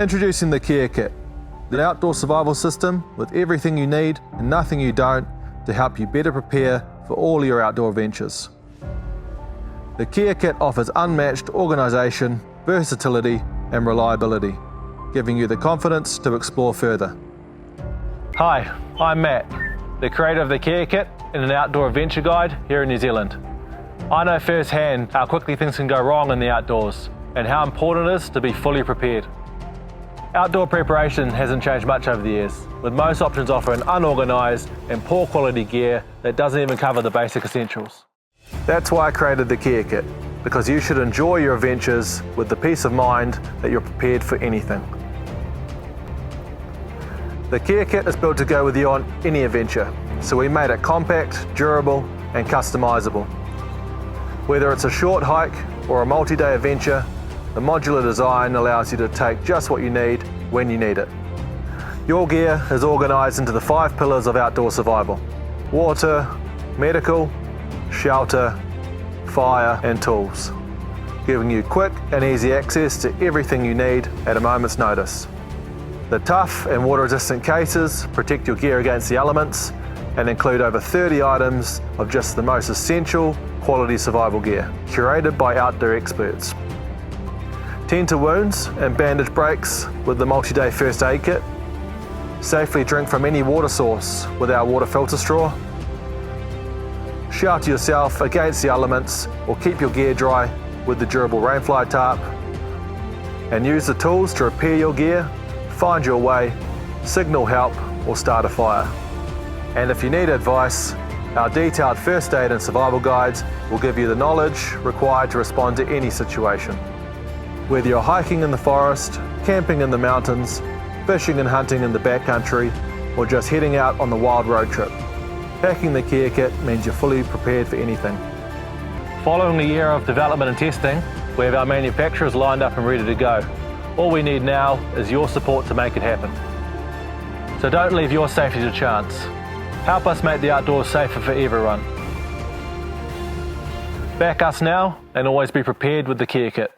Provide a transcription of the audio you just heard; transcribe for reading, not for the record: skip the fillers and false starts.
Introducing the KEA Kit, the outdoor survival system with everything you need and nothing you don't to help you better prepare for all your outdoor ventures. The KEA Kit offers unmatched organisation, versatility and reliability, giving you the confidence to explore further. Hi, I'm Matt, the creator of the KEA Kit and an outdoor adventure guide here in New Zealand. I know firsthand how quickly things can go wrong in the outdoors and how important it is to be fully prepared. Outdoor preparation hasn't changed much over the years, with most options offering unorganised and poor quality gear that doesn't even cover the basic essentials. That's why I created the KEA Kit, because you should enjoy your adventures with the peace of mind that you're prepared for anything. The KEA Kit is built to go with you on any adventure, so we made it compact, durable and customisable. Whether it's a short hike or a multi-day adventure, the modular design allows you to take just what you need when you need it. Your gear is organised into the 5 pillars of outdoor survival: water, medical, shelter, fire and tools, giving you quick and easy access to everything you need at a moment's notice. The tough and water-resistant cases protect your gear against the elements and include over 30 items of just the most essential quality survival gear, curated by outdoor experts. Tend to wounds and bandage breaks with the multi-day first aid kit. Safely drink from any water source with our water filter straw. Shelter yourself against the elements or keep your gear dry with the durable rainfly tarp. And use the tools to repair your gear, find your way, signal help or start a fire. And if you need advice, our detailed first aid and survival guides will give you the knowledge required to respond to any situation. Whether you're hiking in the forest, camping in the mountains, fishing and hunting in the backcountry, or just heading out on the wild road trip, packing the KEA Kit means you're fully prepared for anything. Following a year of development and testing, we have our manufacturers lined up and ready to go. All we need now is your support to make it happen. So don't leave your safety to chance. Help us make the outdoors safer for everyone. Back us now and always be prepared with the KEA Kit.